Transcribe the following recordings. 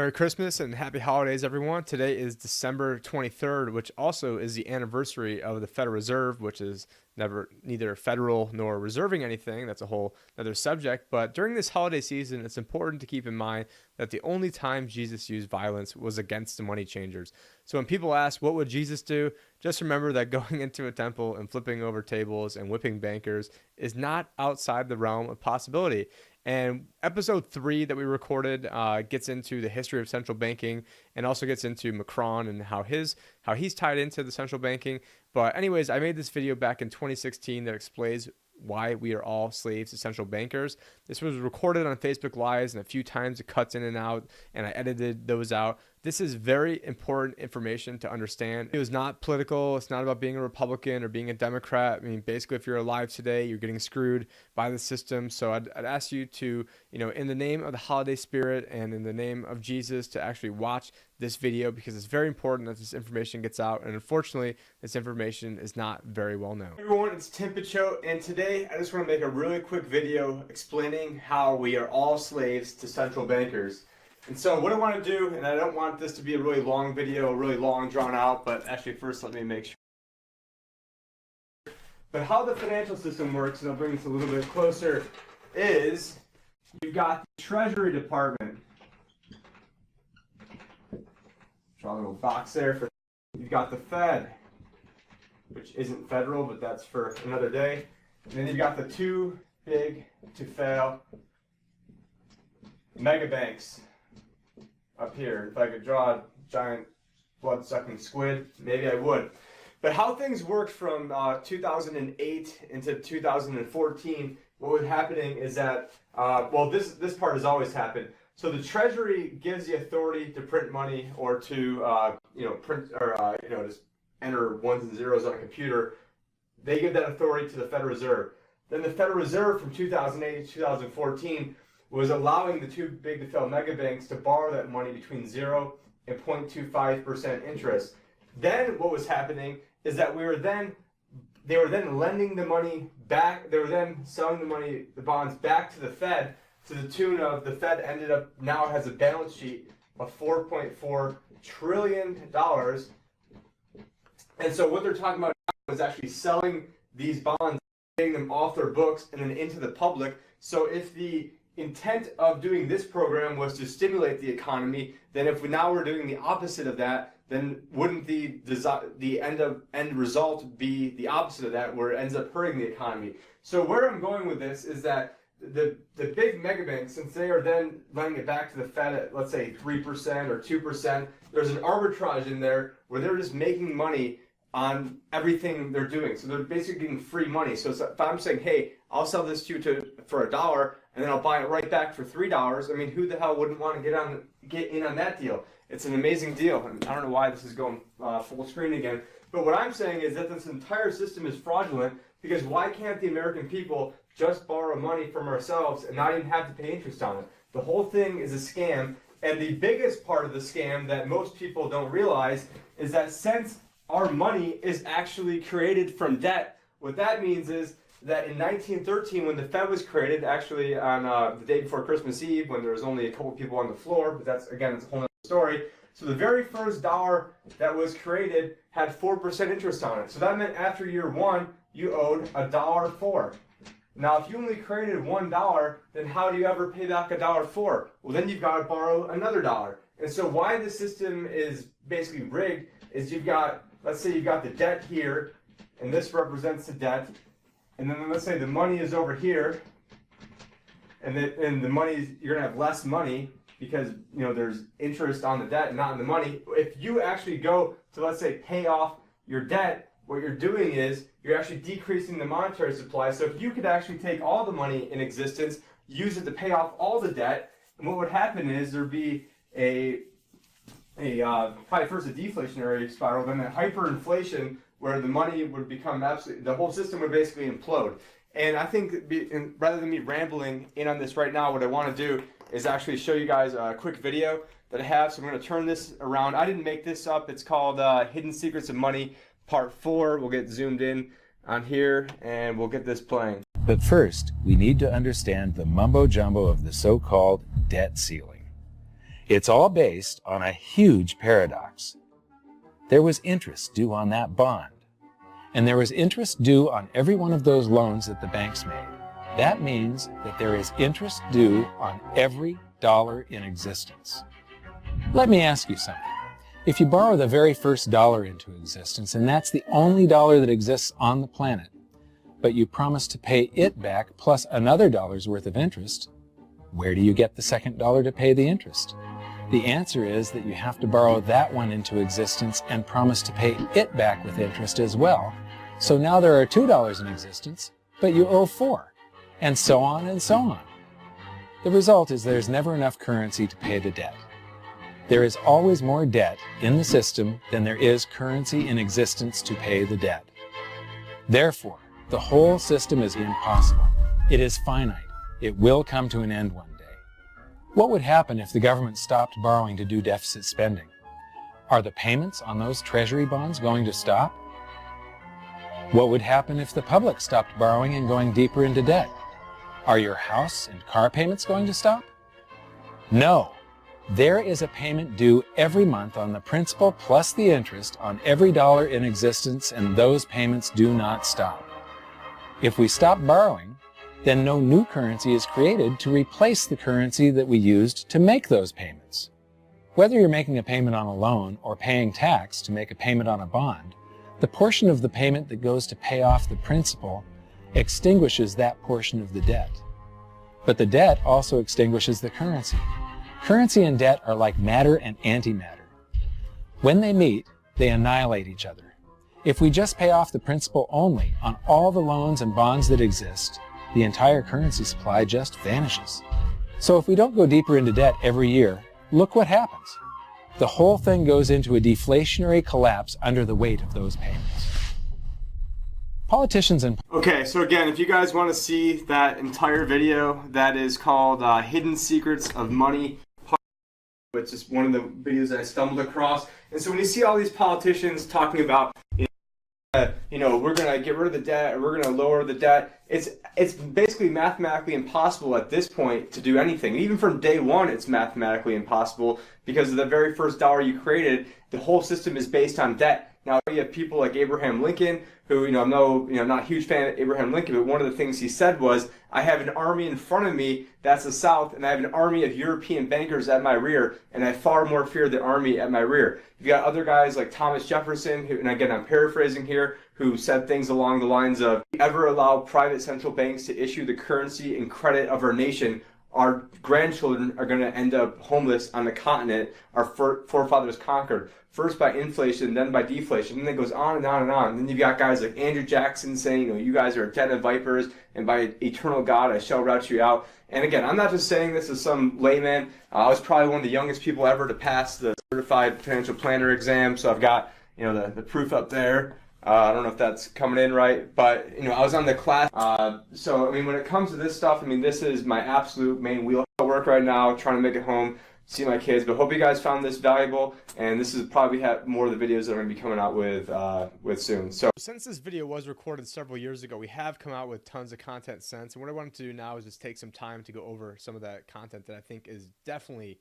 Merry Christmas and happy holidays, everyone. Today is December 23rd, which also is the anniversary of the Federal Reserve, which is neither federal nor reserving anything. That's a whole other subject. But during this holiday season, it's important to keep in mind that the only time Jesus used violence was against the money changers. So when people ask, what would Jesus do? Just remember that going into a temple and flipping over tables and whipping bankers is not outside the realm of possibility. And episode 3 that we recorded gets into the history of central banking and also gets into Macron and how he's tied into the central banking. But anyways, I made this video back in 2016 that explains why we are all slaves to central bankers. This was recorded on Facebook Lives, and a few times it cuts in and out, and I edited those out. This is very important information to understand. It was not political. It's not about being a Republican or being a Democrat. I mean, basically, if you're alive today, you're getting screwed by the system. So I'd ask you to, in the name of the holiday spirit and in the name of Jesus, to actually watch this video, because it's very important that this information gets out. And unfortunately, this information is not very well known. Hey everyone, it's Tim Pichot, and today I just want to make a really quick video explaining how we are all slaves to central bankers. And so what I want to do, and I don't want this to be a really long video, really long, drawn out, but actually first let me make sure. But how the financial system works, and I'll bring this a little bit closer, is you've got the Treasury Department. Draw a little box there. You've got the Fed, which isn't federal, but that's for another day. And then you've got the too big to fail mega banks. Up here, if I could draw a giant blood-sucking squid, maybe I would. But how things worked from 2008 into 2014, what was happening is that, this part has always happened. So the Treasury gives the authority to print money or to, just enter ones and zeros on a computer. They give that authority to the Federal Reserve. Then the Federal Reserve from 2008 to 2014 was allowing the too big to fail mega banks to borrow that money between 0 and 0.25% interest. Then what was happening is that they were then lending the money back. They were then selling the bonds back to the Fed, to the tune of, the Fed now has a balance sheet of $4.4 trillion. And so what they're talking about now is actually selling these bonds, getting them off their books and then into the public. So if the intent of doing this program was to stimulate the economy, then if we're doing the opposite of that, then wouldn't the end result be the opposite of that, where it ends up hurting the economy? So where I'm going with this is that the big mega banks, since they are then lending it back to the Fed at, let's say, 3% or 2%, there's an arbitrage in there where they're just making money on everything they're doing. So they're basically getting free money. So if I'm saying, hey, I'll sell this to you for $1, and then I'll buy it right back for $3. I mean, who the hell wouldn't want to get in on that deal? It's an amazing deal. And I don't know why this is going full screen again. But what I'm saying is that this entire system is fraudulent, because why can't the American people just borrow money from ourselves and not even have to pay interest on it? The whole thing is a scam. And the biggest part of the scam that most people don't realize is that since our money is actually created from debt, what that means is that in 1913, when the Fed was created, actually on the day before Christmas Eve, when there was only a couple people on the floor, but that's a whole other story. So the very first dollar that was created had 4% interest on it. So that meant after year 1, you owed $1.04. Now, if you only created $1, then how do you ever pay back $1.04? Well, then you've got to borrow another dollar. And so why the system is basically rigged is let's say you've got the debt here, and this represents the debt. And then let's say the money is over here, and the money, you're gonna have less money because there's interest on the debt and not in the money. If you actually go to, let's say, pay off your debt, what you're doing is you're actually decreasing the monetary supply. So if you could actually take all the money in existence, use it to pay off all the debt, and what would happen is there'd be probably first a deflationary spiral, then a hyperinflation, where the money would become the whole system would basically implode. And I think rather than me rambling in on this right now, what I want to do is actually show you guys a quick video that I have. So I'm going to turn this around. I didn't make this up. It's called Hidden Secrets of Money, Part 4. We'll get zoomed in on here, and we'll get this playing. But first, we need to understand the mumbo-jumbo of the so-called debt ceiling. It's all based on a huge paradox. There was interest due on that bond, and there was interest due on every one of those loans that the banks made. That means that there is interest due on every dollar in existence. Let me ask you something. If you borrow the very first dollar into existence, and that's the only dollar that exists on the planet, but you promise to pay it back plus another dollar's worth of interest, where do you get the second dollar to pay the interest? The answer is that you have to borrow that one into existence and promise to pay it back with interest as well. So now there are $2 in existence, but you owe $4. And so on and so on. The result is there's never enough currency to pay the debt. There is always more debt in the system than there is currency in existence to pay the debt. Therefore, the whole system is impossible. It is finite. It will come to an end one day. What would happen if the government stopped borrowing to do deficit spending? Are the payments on those treasury bonds going to stop? What would happen if the public stopped borrowing and going deeper into debt? Are your house and car payments going to stop? No. There is a payment due every month on the principal plus the interest on every dollar in existence, and those payments do not stop. If we stop borrowing, then no new currency is created to replace the currency that we used to make those payments. Whether you're making a payment on a loan or paying tax to make a payment on a bond, the portion of the payment that goes to pay off the principal extinguishes that portion of the debt. But the debt also extinguishes the currency. Currency and debt are like matter and antimatter. When they meet, they annihilate each other. If we just pay off the principal only on all the loans and bonds that exist, the entire currency supply just vanishes. So if we don't go deeper into debt every year, look what happens. The whole thing goes into a deflationary collapse under the weight of those payments. Politicians and... Okay, so again, if you guys want to see that entire video, that is called Hidden Secrets of Money. It's just one of the videos I stumbled across. And so when you see all these politicians talking about, we're going to get rid of the debt, or we're going to lower the debt, it's basically mathematically impossible at this point to do anything. Even from day one, it's mathematically impossible because of the very first dollar you created, the whole system is based on debt. Now you have people like Abraham Lincoln, who, I'm not a huge fan of Abraham Lincoln, but one of the things he said was, I have an army in front of me, that's the South, and I have an army of European bankers at my rear, and I far more fear the army at my rear. You've got other guys like Thomas Jefferson, who, and again, I'm paraphrasing here, who said things along the lines of, if we ever allow private central banks to issue the currency and credit of our nation, our grandchildren are going to end up homeless on the continent our forefathers conquered. First by inflation, then by deflation, and then it goes on and on and on. And then you've got guys like Andrew Jackson saying, you guys are a den of vipers, and by eternal God I shall rout you out. And again, I'm not just saying this as some layman. I was probably one of the youngest people ever to pass the Certified Financial Planner exam, so I've got the proof up there. I don't know if that's coming in right, but I was on the class. So when it comes to this stuff, this is my absolute main wheel work right now, trying to make it home, see my kids. But hope you guys found this valuable, and this is probably more of the videos that I'm going to be coming out with soon. So since this video was recorded several years ago, we have come out with tons of content since, and what I wanted to do now is just take some time to go over some of that content that I think is definitely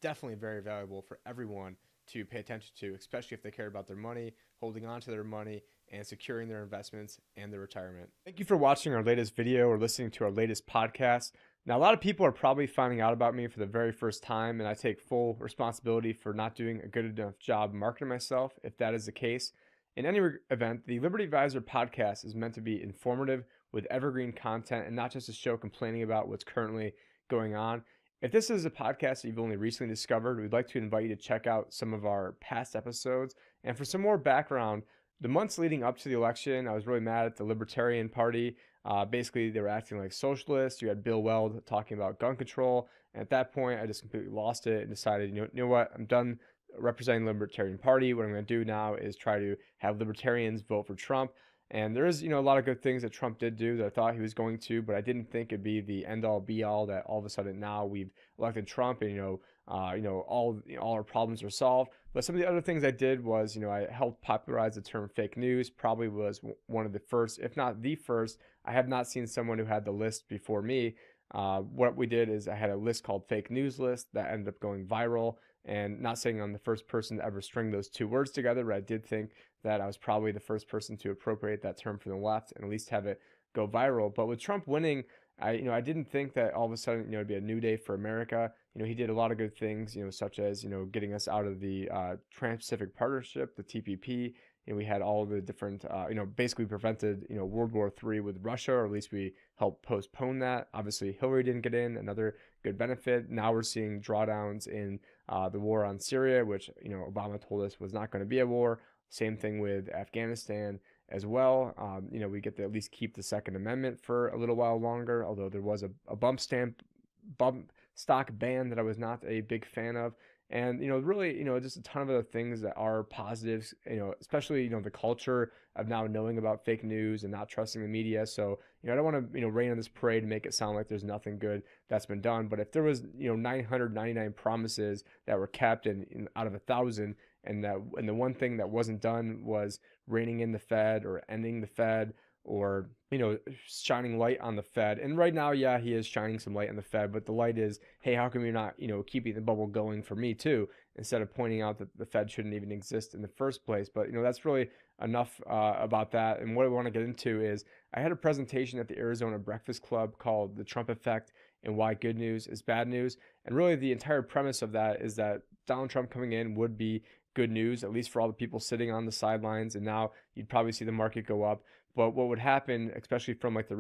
very valuable for everyone to pay attention to, especially if they care about their money, holding on to their money, and securing their investments and their retirement. Thank you for watching our latest video or listening to our latest podcast. Now, a lot of people are probably finding out about me for the very first time, and I take full responsibility for not doing a good enough job marketing myself, if that is the case. In any event, the Liberty Advisor podcast is meant to be informative with evergreen content and not just a show complaining about what's currently going on. If this is a podcast that you've only recently discovered, we'd like to invite you to check out some of our past episodes. And for some more background, the months leading up to the election, I was really mad at the Libertarian Party. Basically, they were acting like socialists. You had Bill Weld talking about gun control. And at that point, I just completely lost it and decided, you know what, I'm done representing the Libertarian Party. What I'm going to do now is try to have libertarians vote for Trump. And there is, a lot of good things that Trump did do that I thought he was going to, but I didn't think it'd be the end-all, be-all that all of a sudden now we've elected Trump and, all our problems are solved. But some of the other things I did was, I helped popularize the term fake news, probably was one of the first, if not the first. I have not seen someone who had the list before me. What we did is I had a list called fake news list that ended up going viral, and not saying I'm the first person to ever string those two words together, but I did think that I was probably the first person to appropriate that term from the left and at least have it go viral. But with Trump winning, I didn't think that all of a sudden, it'd be a new day for America. He did a lot of good things, such as, getting us out of the Trans-Pacific Partnership, the TPP. We had all the different, basically prevented, World War III with Russia, or at least we helped postpone that. Obviously, Hillary didn't get in, another good benefit. Now we're seeing drawdowns in the war on Syria, which, Obama told us was not going to be a war. Same thing with Afghanistan as well. We get to at least keep the Second Amendment for a little while longer, although there was a bump stock ban that I was not a big fan of. And, really, just a ton of other things that are positives, especially, the culture of now knowing about fake news and not trusting the media. So, I don't want to, rain on this parade and make it sound like there's nothing good that's been done. But if there was, 999 promises that were kept and out of 1,000, and the one thing that wasn't done was reining in the Fed or ending the Fed, or, shining light on the Fed. And right now, yeah, he is shining some light on the Fed, but the light is, hey, how come you're not, keeping the bubble going for me too, instead of pointing out that the Fed shouldn't even exist in the first place. But, that's really enough about that. And what I want to get into is I had a presentation at the Arizona Breakfast Club called The Trump Effect and Why Good News is Bad News. And really the entire premise of that is that Donald Trump coming in would be good news, at least for all the people sitting on the sidelines. And now you'd probably see the market go up. But what would happen, especially from like the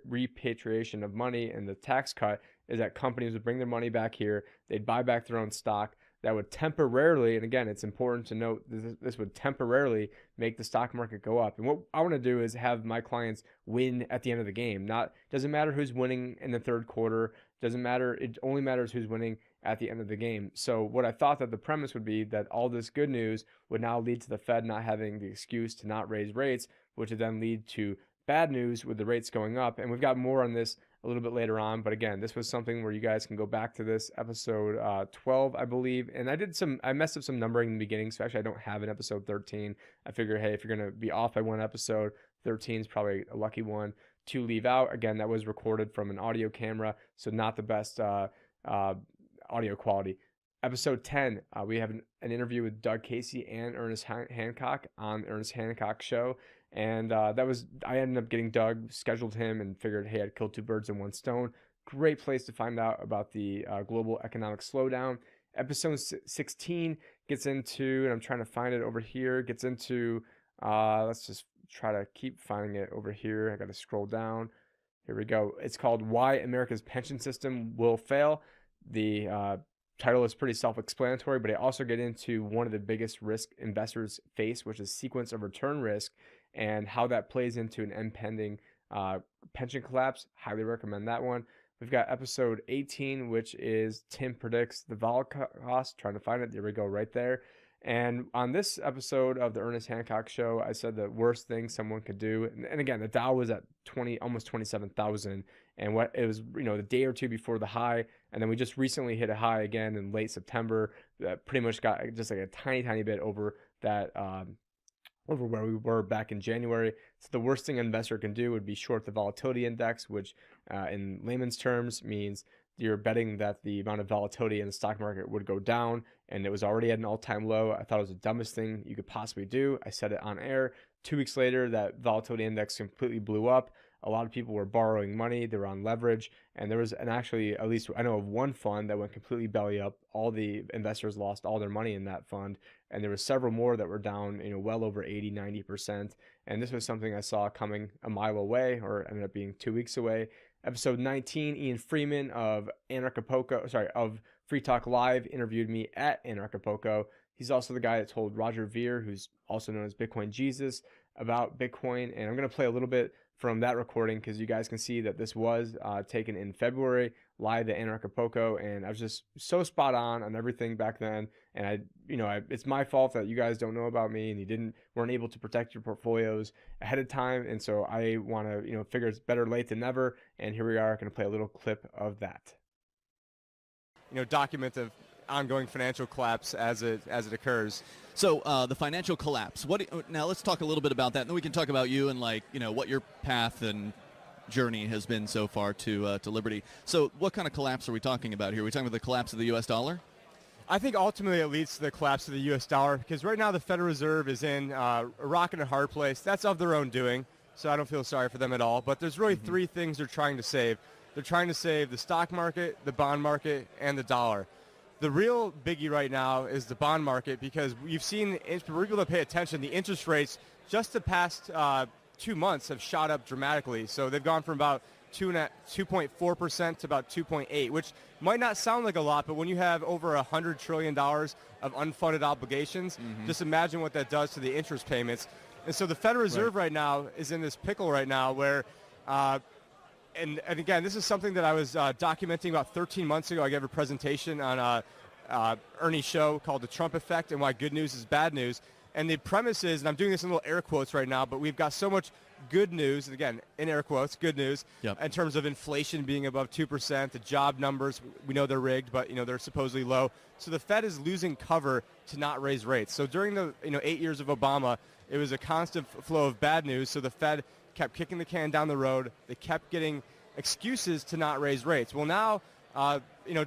repatriation of money and the tax cut, is that companies would bring their money back here. They'd buy back their own stock. That would temporarily, and again, it's important to note, this would temporarily make the stock market go up. And what I want to do is have my clients win at the end of the game. Doesn't matter who's winning in the third quarter. Doesn't matter. It only matters who's winning at the end of the game. So what I thought that the premise would be that all this good news would now lead to the Fed not having the excuse to not raise rates, which would then lead to bad news with the rates going up. And we've got more on this a little bit later on. But again, this was something where you guys can go back to this episode 12, I believe. And I messed up some numbering in the beginning. So actually I don't have an episode 13. I figure, hey, if you're going to be off by one episode, 13 is probably a lucky one to leave out. Again, that was recorded from an audio camera, so not the best audio quality. Episode 10, we have an interview with Doug Casey and Ernest Hancock on Ernest Hancock Show. And I ended up getting Doug, scheduled him, and figured, hey, I'd kill two birds in one stone. Great place to find out about the global economic slowdown. Episode 16 gets into, and I'm trying to find it over here, gets into, let's just try to keep finding it over here. I got to scroll down. Here we go. It's called Why America's Pension System Will Fail. The title is pretty self-explanatory, but I also get into one of the biggest risks investors face, which is sequence of return risk, and how that plays into an impending pension collapse. Highly recommend that one. We've got episode 18, which is Tim predicts the vol cost. Trying to find it. There we go, right there. And on this episode of the Ernest Hancock Show, I said the worst thing someone could do. And again, the Dow was at almost 27,000. And what it was, the day or two before the high. And then we just recently hit a high again in late September. That pretty much got just like a tiny bit over that, over where we were back in January. So the worst thing an investor can do would be short the volatility index, which in layman's terms means you're betting that the amount of volatility in the stock market would go down, and it was already at an all-time low. I thought it was the dumbest thing you could possibly do. I said it on air. 2 weeks later, that volatility index completely blew up. A lot of people were borrowing money. They were on leverage. And there was actually, at least I know of one fund that went completely belly up. All the investors lost all their money in that fund. And there were several more that were down, well over 80, 90%. And this was something I saw coming a mile away, or ended up being 2 weeks away. Episode 19, Ian Freeman of Free Talk Live interviewed me at Anarchapulco. He's also the guy that told Roger Ver, who's also known as Bitcoin Jesus, about Bitcoin. And I'm going to play a little bit from that recording because you guys can see that this was taken in February live at Anarchapulco, and I was just so spot on everything back then. And it's my fault that you guys don't know about me and you weren't able to protect your portfolios ahead of time. And so I want to figure it's better late than never. And here we are, going to play a little clip of that. Document of ongoing financial collapse as it occurs. So the financial collapse. Now let's talk a little bit about that, and then we can talk about you and what your path and journey has been so far to liberty. So what kind of collapse are we talking about here? Are we talking about the collapse of the U.S. dollar? I think ultimately it leads to the collapse of the U.S. dollar because right now the Federal Reserve is in a rock and a hard place. That's of their own doing, so I don't feel sorry for them at all. But there's really three things they're trying to save. They're trying to save the stock market, the bond market, and the dollar. The real biggie right now is the bond market because you've seen, for people to pay attention, the interest rates just the past 2 months have shot up dramatically. So they've gone from about 2.4% to about 2.8, which might not sound like a lot, but when you have over $100 trillion of unfunded obligations, just imagine what that does to the interest payments. And so the Federal Reserve right now is in this pickle right now where, and again, this is something that I was documenting about 13 months ago. I gave a presentation on Ernie's show called The Trump Effect and Why Good News is Bad News. And the premise is, and I'm doing this in little air quotes right now, but we've got so much good news, and again, in air quotes, good news, in terms of inflation being above 2%, the job numbers, we know they're rigged, but they're supposedly low. So the Fed is losing cover to not raise rates. So during the 8 years of Obama, it was a constant flow of bad news. So the Fed kept kicking the can down the road. They kept getting excuses to not raise rates. Well, now,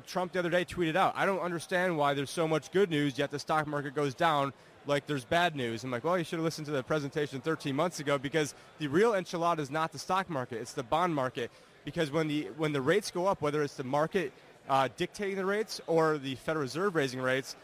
Trump the other day tweeted out, I don't understand why there's so much good news, yet the stock market goes down like there's bad news. I'm like, well, you should have listened to the presentation 13 months ago because the real enchilada is not the stock market, it's the bond market. Because when the rates go up, whether it's the market dictating the rates or the Federal Reserve raising rates,